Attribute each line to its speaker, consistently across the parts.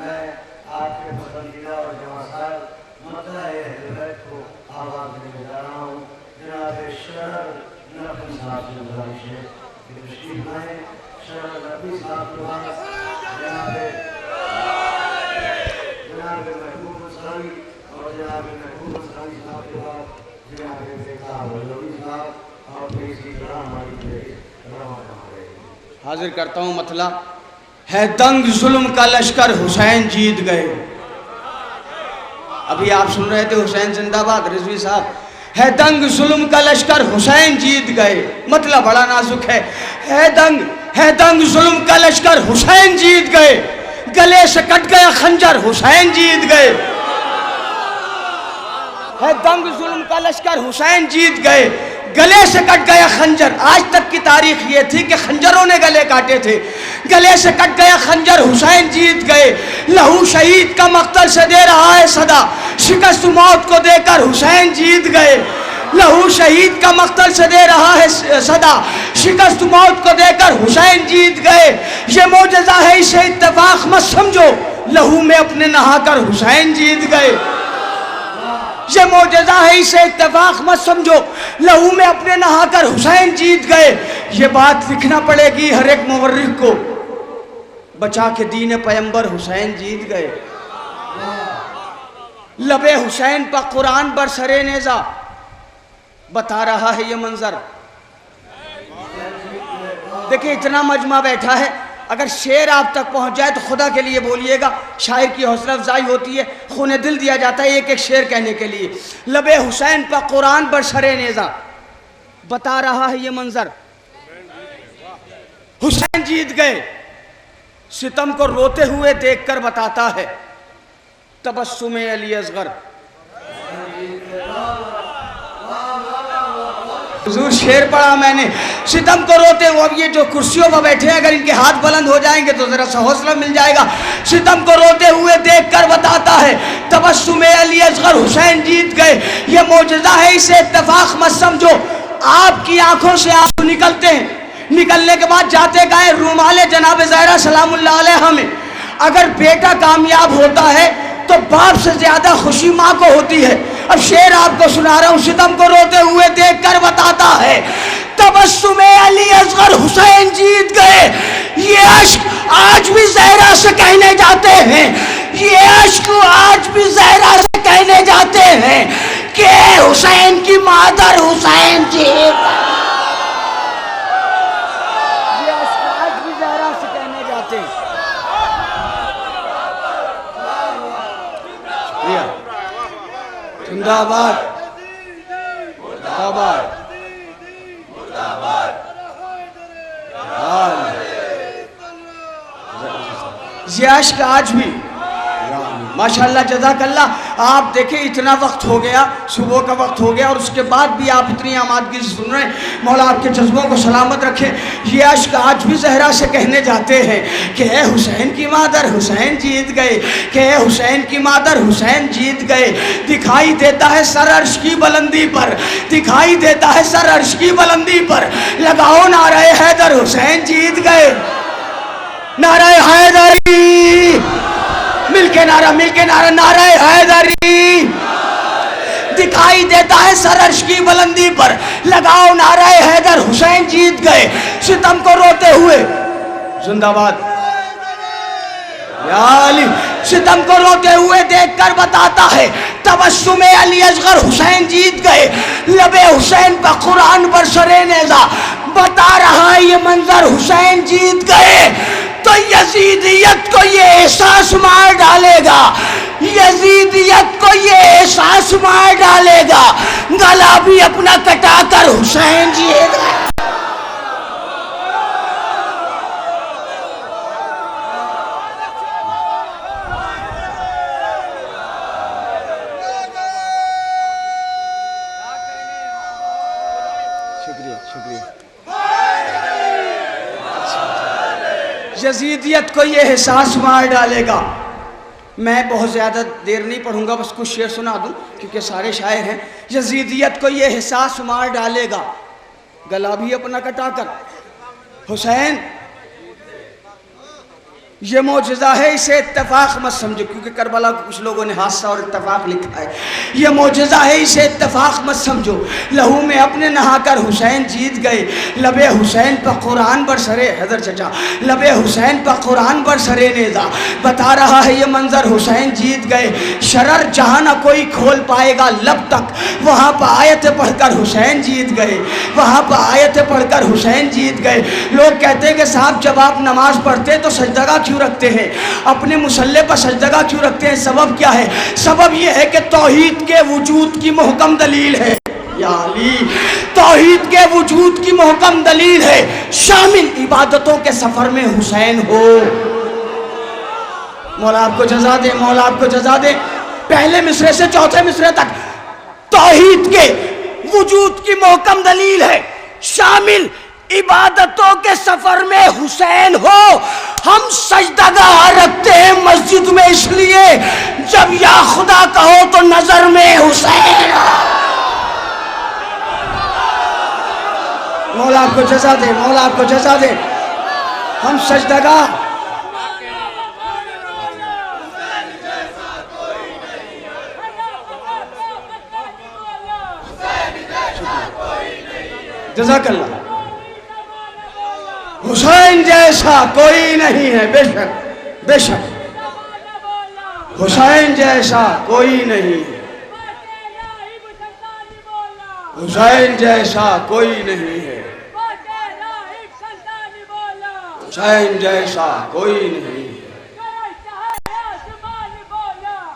Speaker 1: मैं आपके पसंदीदा और जवासार मतलब को आवाज़ देने जा रहा हूँ। जनाब शहर नबी साहब से गुजारिश है कि तशरीफ लाएं। शहर नबी साहब के बाद जनाब महबूब अंसारी और जनाब महबूब अंसारी साहब के बाद जनाब बेताब साहब और इसी तरह हमारी रवाना रहेगी।
Speaker 2: हाजिर करता हूँ मतला है दंग जुल्म का लश्कर हुसैन जीत गए। अभी आप सुन रहे थे हुसैन जिंदाबाद रिजवी साहब। है दंग जुल्म का लश्कर हुसैन जीत गए, मतलब बड़ा नाजुक है। है दंग जुल्म का लश्कर हुसैन जीत गए, गले से कट गया खंजर हुसैन जीत गए। है दंग जुल्म का लश्कर हुसैन जीत गए, गले से कट गया खंजर। आज तक की तारीख ये थी कि खंजरों ने गले काटे थे, गले से कट गया खंजर हुसैन जीत गए। लहू शहीद का मक्तल से दे रहा है सदा, शिकस्त मौत को देकर हुसैन जीत गए। लहू शहीद का मक्तल से दे रहा है सदा, शिकस्त मौत को देकर हुसैन जीत गए। ये मौजज़ा है, इसे इत्तेफाक मत समझो, लहू में अपने नहाकर हुसैन जीत गए। ये मौजज़ा है, इसे इत्तेफाक मत समझो, लहू में अपने नहाकर हुसैन जीत गए। ये बात लिखना पड़ेगी हर एक मुवर्रिख को, बचा के दीन पैगंबर हुसैन जीत गए। लबे हुसैन पर कुरान बरसरे नेज़ा, बता रहा है ये मंजर। देखिए इतना मजमा बैठा है, अगर शेर आप तक पहुंच जाए तो खुदा के लिए बोलिएगा, शायर की हौसला अफजाई होती है, खून दिल दिया जाता है एक एक शेर कहने के लिए। लबे हुसैन पर कुरान बरसरे नेज़ा, बता रहा है ये मंजर। हुसैन जीत गए, सितम को रोते हुए देखकर बताता है तबस्सुम अली असगर। हुजूर शेर पढ़ा मैंने, सितम को रोते हुए। अब ये जो कुर्सियों पर बैठे हैं, अगर इनके हाथ बुलंद हो जाएंगे तो जरा सा हौसला मिल जाएगा। सितम को रोते हुए देखकर बताता है तबस्सुम अली असगर, हुसैन जीत गए। ये मौजज़ा है, इसे इत्तेफाक मत समझो। आपकी आंखों से आंसू निकलते हैं, निकलने के बाद जाते गए रूमाले जनाब ज़हरा सलामुल्लाह अलैहा में। अगर बेटा कामयाब होता है तो बाप से ज्यादा खुशी माँ को होती है। अब शेर आपको सुना रहा हूँ, सितम को रोते हुए देखकर बताता है तबस्सुम अली असगर, हुसैन जीत गए। ये अश्क आज भी ज़हरा से कहने जाते हैं, ये अश्क आज भी ज़हरा से कहने जाते हैं कि हुसैन की मादर हुसैन जीत। ये अश्क आज भी ज़हरा से कहने जाते हैं। जिंदाबाद मुर्दाबाद मुर्दाबाद। ये अश्क आज भी माशाल्लाह जज़ाकल्लाह। आप देखिए इतना वक्त हो गया, सुबह का वक्त हो गया और उसके बाद भी आप इतनी आमादगी से सुन रहे हैं। मौला आपके जज्बों को सलामत रखे। ये अश्क आज भी ज़हरा से कहने जाते हैं कि है हुसैन की मादर हुसैन जीत गए, कि है हुसैन की मादर हुसैन जीत गए। दिखाई देता है सर अर्श की बुलंदी पर, दिखाई देता है सर अर्श की बुलंदी पर, लगाओ नारे हैदर हुसैन जीत गए। नारे हैदरी, मिलके नारा नारे हैदरी। दिखाई देता है सर अर्श की बुलंदी पर, लगाओ नारा हैदर हुसैन जीत गए। सितम को रोते हुए जिंदाबाद या अली, सितम को रोते हुए देखकर बताता है तबस्सुम अली असगर, हुसैन जीत गए। लबे हुसैन पर कुरान बरसरे नेज़ा, बता रहा है ये मंजर हुसैन जीत गए। तो यजीदियत को ये एहसास मार डालेगा, यजीदियत को ये एहसास मार डालेगा, गला भी अपना कटाकर हुसैन जीत गए। शुक्रिया शुक्रिया। यजीदियत को ये एहसास मार डालेगा। मैं बहुत ज़्यादा देर नहीं पढ़ूंगा, बस कुछ शेर सुना दूं क्योंकि सारे शायर हैं। यजीदियत को ये एहसास मार डालेगा, गला भी अपना कटाकर हुसैन ये मौजज़ा है, इसे इत्तेफाक मत समझो, क्योंकि करबला को कुछ लोगों ने हादसा और इत्तेफाक लिखा है। ये मौजज़ा है, इसे इत्तेफाक मत समझो। लहू में अपने नहाकर हुसैन जीत गए, लबे हुसैन पर कुरान बरसरे, हैदर चचा लबे हुसैन पर कुरान बरसरे नेज़ा। बता रहा है ये मंजर, हुसैन जीत गए, शरर जहाँ न कोई खोल पाएगा लब तक। वहाँ पर आयत पढ़कर हुसैन जीत गए, वहाँ पर आयत पढ़कर हुसैन जीत गए। लोग कहते हैं कि साहब जब आप नमाज पढ़ते तो सजदगा क्यों रखते हैं, अपने मुसल्ले पर सजदगा क्यों रखते हैं? सबब क्या है? सबब यह है कि तौहीद के वजूद की मुहकम दलील है। या अली, तौहीद के वजूद की मुहकम दलील है। शामिल इबादतों के सफर में हुसैन हो। मौला आपको जजा दे, मौला आपको जजा दे। पहले मिसरे से चौथे मिसरे तक तौहीद के वजूद की मुहकम दलील है। शामिल इबादतों के सफर में हुसैन हो। हम सजदगाह रखते हैं मस्जिद में इसलिए, जब या खुदा कहो तो नजर में हुसैन। मौला आपको जजा दे, मौला आपको जजा दे। हम सजदगाह जज़ाकल्लाह। हुसैन जैसा कोई नहीं है, बेशक बेशक हुसैन जैसा कोई नहीं है, हुसैन जैसा कोई नहीं है, हुसैन जैसा कोई नहीं है,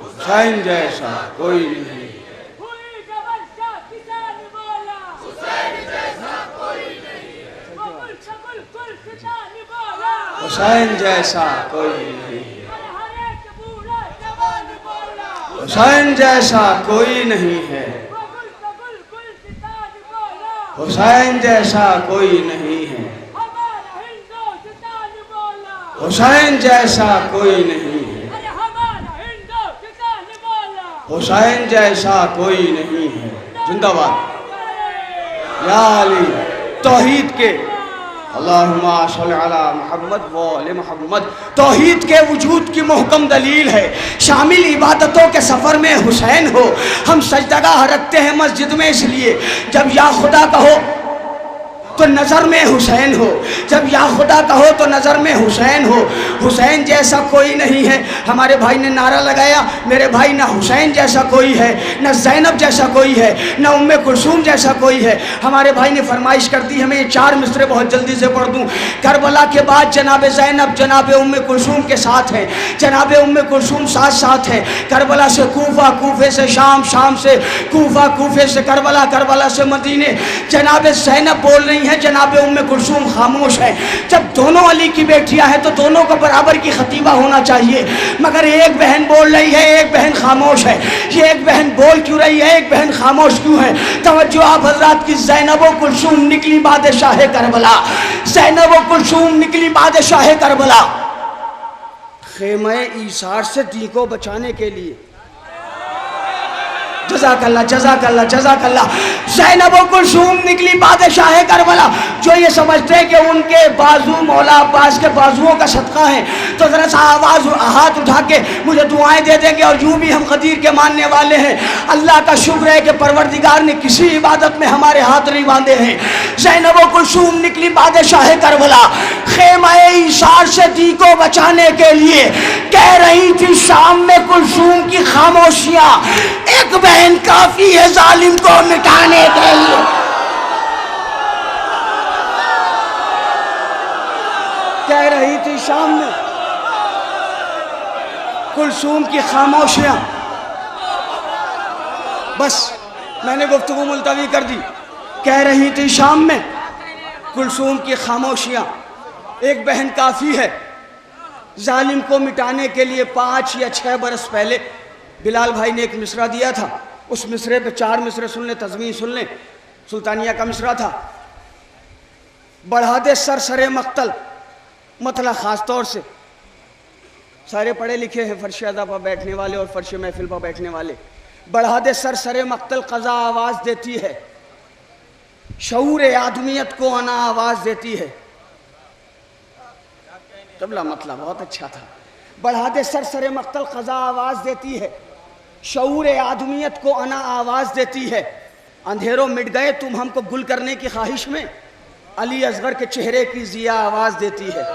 Speaker 2: हुसैन जैसा कोई नहीं है। हुसैन जैसा कोई नहीं है, हुसैन जैसा कोई नहीं है, हुसैन जैसा कोई नहीं है, हुसैन जैसा कोई नहीं है, हुसैन जैसा कोई नहीं है। जिंदाबाद या अली। तौहीद के अल्लाहुम्मा सल्ली अला मुहम्मद व आले मुहम्मद तौहीद के वजूद की मुहकम दलील है। शामिल इबादतों के सफ़र में हुसैन हो। हम सजदगाह रखते हैं मस्जिद में इसलिए, जब या खुदा कहो तो नज़र में हुसैन हो, जब या खुदा कहो तो नज़र में हुसैन हो। हुसैन जैसा कोई नहीं है। हमारे भाई ने नारा लगाया, मेरे भाई ना हुसैन जैसा कोई है, न ज़ैनब जैसा कोई है, न उम्मे कुलसूम जैसा कोई है। हमारे भाई ने फरमाइश कर दी हमें ये 4 मिसरे बहुत जल्दी से पढ़ दूँ। करबला के बाद जनाब ज़ैनब जनाब उम्मे कुलसूम के साथ हैं, जनाब उम्मे कुलसूम साथ साथ हैं। करबला से कूफा, कूफे से शाम, शाम से कूफा, कूफे से करबला, करबला से मदीने। जनाब ज़ैनब बोल रही हैं, जनाब उम्मे कुलसूम खामोश है। जब दोनों अली की बेटियां हैं तो दोनों को बराबर की खतीबा होना चाहिए, मगर एक बहन बोल रही है, एक बहन खामोश है। ये एक बहन बोल क्यों रही है, एक बहन खामोश क्यों है? तवज्जो आप हजरात की। ज़ैनब कुलसूम निकली बादशाह करबला, ज़ैनब कुलसूम निकली बादशाह करबला खेमे ईसार से दी को बचाने के लिए। जज़ाकल्लाह जज़ाकल्लाह जज़ाकल्लाह। ज़ैनब कुलसूम निकली बादशाह करबला। जो ये समझते हैं कि उनके बाजू मौला अब्बास के बाजुओं का सदका है, तो ज़रा सा आवाज़ हाथ उठा के मुझे दुआएं दे देंगे। और यूँ भी हम क़दीर के मानने वाले हैं। अल्लाह का शुक्र है कि परवरदिगार ने किसी इबादत में हमारे हाथ नहीं बांधे हैं। ज़ैनब कुलसूम निकली बादशाह करबला खेमे ईसार से दी को बचाने के लिए। कह रही थी शाम में कुलसूम की खामोशियाँ, एक बहन काफी है जालिम को मिटाने के लिए। कह रही थी शाम में कुलसूम की खामोशियां। बस मैंने गुफ्तगू मुलतवी कर दी। कह रही थी शाम में कुलसूम की खामोशियां, एक बहन काफी है जालिम को मिटाने के लिए। 5 या 6 बरस पहले बिलाल भाई ने एक मिसरा दिया था। उस मिसरे पे 4 मिसरे सुन लें, तज़मीन सुन लें। सुल्तानिया का मिसरा था, बढ़ा दे सर सरे मख्तल, मतलब ख़ास तौर से सारे पढ़े लिखे हैं फर्श अदा पर बैठने वाले और फर्श महफिल पर बैठने वाले। बढ़ा दे सर सरे मख्तल क़ज़ा आवाज़ देती है, शऊर आदमियत को अना आवाज़ देती है। क़िबला मतलब बहुत अच्छा था। बढ़ा दे सर सरे मख्तल ख़ज़ा आवाज़ देती है, शऊर आदमियत को अना आवाज़ देती है। अंधेरों मिट गए तुम हमको गुल करने की ख्वाहिश में, अली असगर के चेहरे की ज़िया आवाज़ देती है।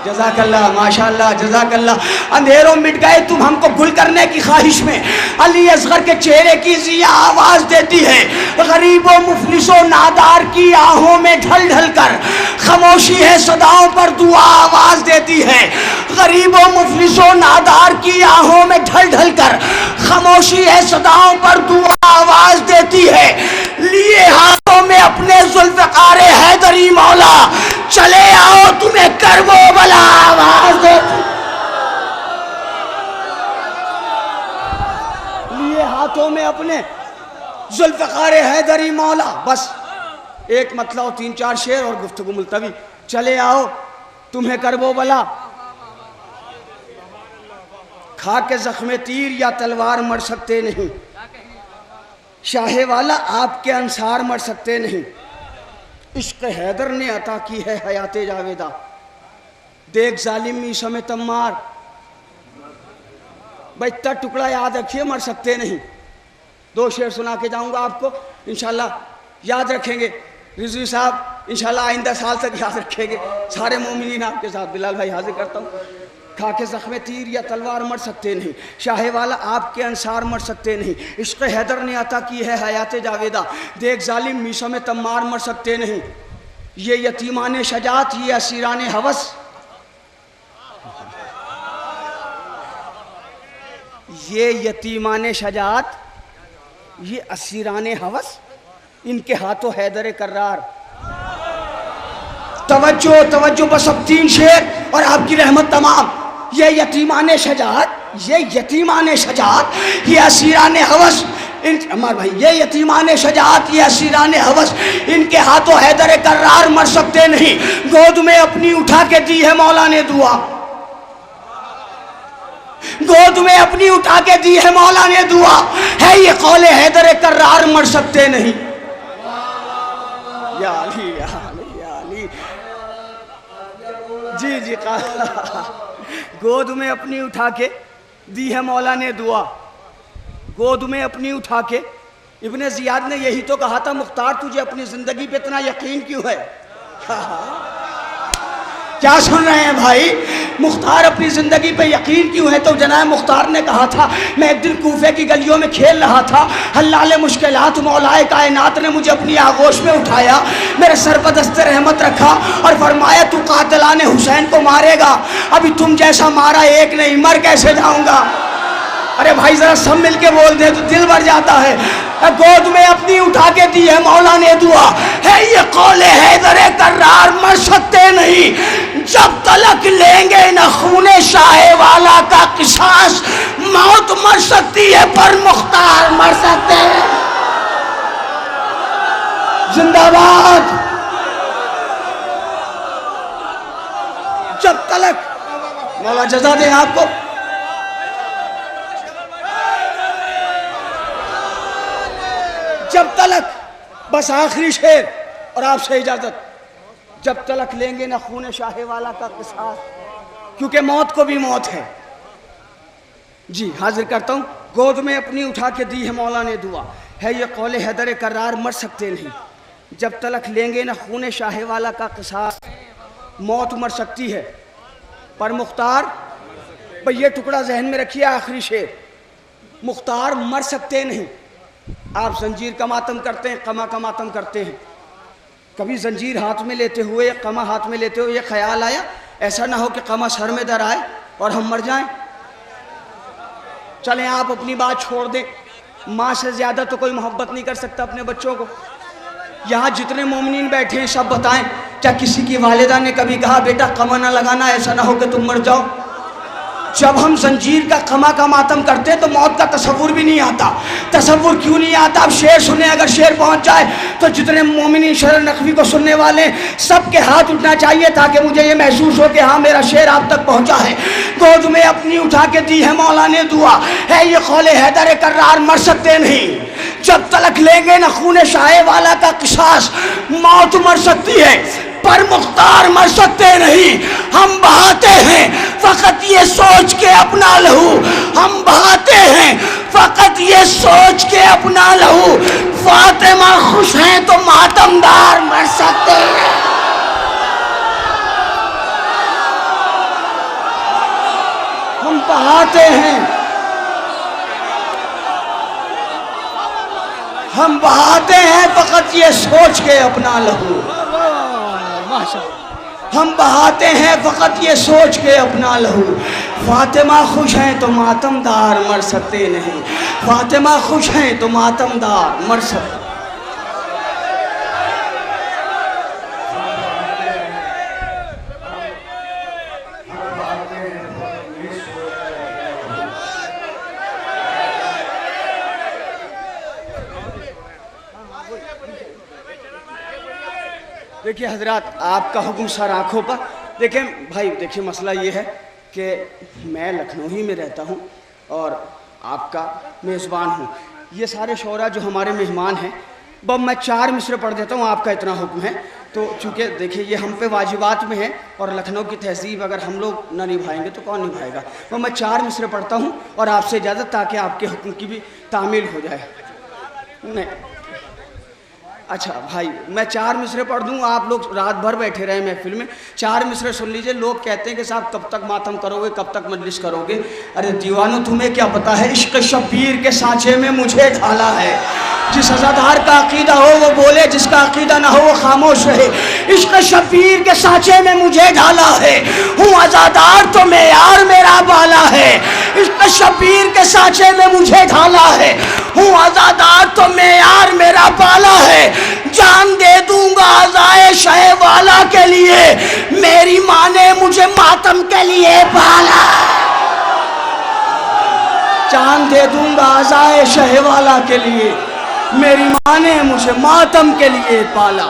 Speaker 2: जज़ाकल्लाह, माशाअल्लाह, जज़ाकल्लाह। अंधेरों मिट गए तुम हमको गुल करने की ख्वाहिश में, अली असगर के चेहरे की ज़िया आवाज़ देती है। गरीबों मुफलिसों नादार की आहों में ढल ढल कर खामोशी है सदाओं पर दुआ आवाज़ देती है। गरीबों मुफलिसों नादार की आहों में ढल ढल कर खामोशी है सदाओं पर दुआ आवाज़ देती है। लिए हाथों में अपने जुल्फ़िकार हैदरी मौला, चले आओ तुम्हें करबो बला आवाज़ देती। लिए हाथों में अपने जुल्फ़िकार हैदरी मौला, बस एक मतलब 3-4 शेर और गुफ्तगू मुलतवी। चले आओ तुम्हें करबो बला, खा के जख्मे तीर या तलवार मर सकते नहीं। शाहे वाला आपके अंसार मर सकते नहीं। इश्क़ हैदर ने अता की है हयाते जावेदा, देख जालिम ईसम तम्मार। बचता टुकड़ा याद रखिए, मर सकते नहीं। 2 शेर सुना के जाऊंगा आपको, इंशाल्लाह याद रखेंगे। रिजवी साहब इंशाल्लाह आइंदा साल तक याद रखेंगे। सारे मोमिनीन आपके साथ। बिलाल भाई हाजिर करता हूँ। खा के ज़ख्मे तीर या तलवार मर सकते नहीं, शाहे वाला आपके अंसार मर सकते नहीं। इश्क़ हैदर ने अता की है हयाते जावेदा, देख जालिम मीशा में तम्मार मर सकते नहीं। ये यतीमान शजात, ये असीरान हवस, ये यतीमान शजात, ये असीरान हवस, इनके हाथों हैदर कर्रार। तवज्जो तवज्जो, बस अब 3 शेर और आपकी रहमत तमाम। ये यतीमान शजात, ये यतीमान शजात, ये असीरान हवस, अमर भाई, ये यतीमान शजात, ये असीरान हवस, इनके हाथों हैदर कर्रार मर सकते नहीं। गोद में अपनी उठा के दी है मौला ने दुआ, गोद में अपनी उठा के दी है मौला ने दुआ, है ये कौले हैदर कर्रार मर सकते नहीं। या अली, या अली, या अली। जी जी, गोद में अपनी उठा के दी है मौला ने दुआ, गोद में अपनी उठा के। इब्ने ज़ियाद ने यही तो कहा था, मुख्तार तुझे अपनी ज़िंदगी पे इतना यकीन क्यों है? क्या सुन रहे हैं भाई? मुख्तार अपनी ज़िंदगी पे यकीन क्यों है? तो जनाब मुख्तार ने कहा था, मैं एक दिन कूफे की गलियों में खेल रहा था, हल्लाले मुश्किलात मौलाए कायनात ने मुझे अपनी आगोश में उठाया, मेरे सर पर दस्ते रहमत रखा और फरमाया तू कातिलाने हुसैन को मारेगा, अभी तुम जैसा मारा एक नहीं, मर कैसे जाऊंगा। अरे भाई जरा सब मिल के बोल दे तो दिल भर जाता है। गोद में अपनी उठा के दी है मौला ने दुआ, है ये कौले हैदर कर्रार मर सकते नहीं। जब तलक लेंगे न खूने शाहे वाला का किसास, मौत मर सकती है पर मुख्तार मर सकते हैं। जिंदाबाद। जब तलक, मौला जज़ा दे आपको। जब तलक, बस आखिरी शेर और आपसे इजाजत, जब तलक लेंगे ना खून शाहे वाला का किसास, क्योंकि मौत को भी मौत है। जी हाजिर करता हूँ। गोद में अपनी उठा के दी है मौला ने दुआ, है ये कौले हैदर कर्रार मर सकते नहीं। जब तलक लेंगे ना खून शाहे वाला का किसास, मौत मर सकती है पर मुख्तार, भाई ये टुकड़ा जहन में रखिए, आखिरी शेर, मुख्तार मर सकते नहीं। आप जंजीर का मातम करते हैं, कमा का मातम करते हैं, कभी जंजीर हाथ में लेते हुए, कमा हाथ में लेते हुए ये ख्याल आया ऐसा ना हो कि कमा सर में दर आए और हम मर जाएं। चलें आप अपनी बात छोड़ दें, माँ से ज़्यादा तो कोई मोहब्बत नहीं कर सकता अपने बच्चों को। यहाँ जितने मोमिनीन बैठे हैं सब बताएं, क्या किसी की वालिदा ने कभी कहा बेटा कमा ना लगाना, ऐसा ना हो कि तुम मर जाओ? जब हम जंजीर का कमा का मातम करते हैं तो मौत का तसव्वुर भी नहीं आता। तसव्वुर क्यों नहीं आता? अब शेर सुने, अगर शेर पहुंच जाए तो जितने मोमिनी शेर नकवी को सुनने वाले सबके हाथ उठना चाहिए ताकि मुझे ये महसूस हो कि हाँ मेरा शेर आप तक पहुंचा है। गोद में अपनी उठा के दी है मौला ने दुआ, है ये कौले हैदर कर्रार मर सकते नहीं। जब तलक लेंगे न खून शाहे वाला का किसास, मौत मर सकती है पर मुख्तार मर सकते नहीं। हम बहाते हैं फकत ये सोच के अपना लहू, हम बहाते हैं फकत ये सोच के अपना लहू। फातिमा खुश हैं तो मातमदार मर सकते हैं। हम बहाते हैं, हम बहाते हैं फकत ये सोच के अपना लहू। हम बहाते हैं फकत ये सोच के अपना लहू। फातिमा खुश हैं तो मातमदार मर सकते नहीं। फातिमा खुश हैं तो मातमदार मर सकते। देखिए हजरात, आपका हुक्म सर आँखों पर। देखिए भाई, देखिए मसला ये है कि मैं लखनऊ ही में रहता हूँ और आपका मेज़बान हूँ। ये सारे शोरा जो हमारे मेहमान हैं, बस मैं 4 मिसरे पढ़ देता हूँ, आपका इतना हुक्म है तो। चूँकि देखिए ये हम पे वाजिबात में है और लखनऊ की तहजीब अगर हम लोग ना निभाएंगे तो कौन निभाएगा। तो मैं 4 मिसरे पढ़ता हूँ और आपसे इजाज़त, ताकि आपके हुक्म की भी तामील हो जाए। नहीं अच्छा भाई, मैं 4 मिसरे पढ़ दूँ, आप लोग रात भर बैठे रहे महफिल में। 4 मिसरे सुन लीजिए। लोग कहते हैं कि साहब कब तक मातम करोगे, कब तक मजलिस करोगे। अरे दीवानो, तुम्हें क्या पता है, इश्क शब्बीर के सांचे में मुझे ढाला है। जिस अज़ादार का अकीदा हो वो बोले, जिसका अकीदा ना हो वो खामोश रहे। इश्क शब्बीर के सांचे में मुझे ढाला है, हूँ अज़ादार तो मेयार मेरा बाला है। इश्क शब्बीर के सांचे में मुझे ढाला है, हूँ अज़ादार तो मेयार मेरा बाला है। जान दे दूंगा अज़ाए शह वाला के लिए, मेरी माँ ने मुझे मातम के लिए पाला। जान दे दूंगा अज़ाए शह वाला के लिए, मेरी माँ ने मुझे मातम के लिए पाला।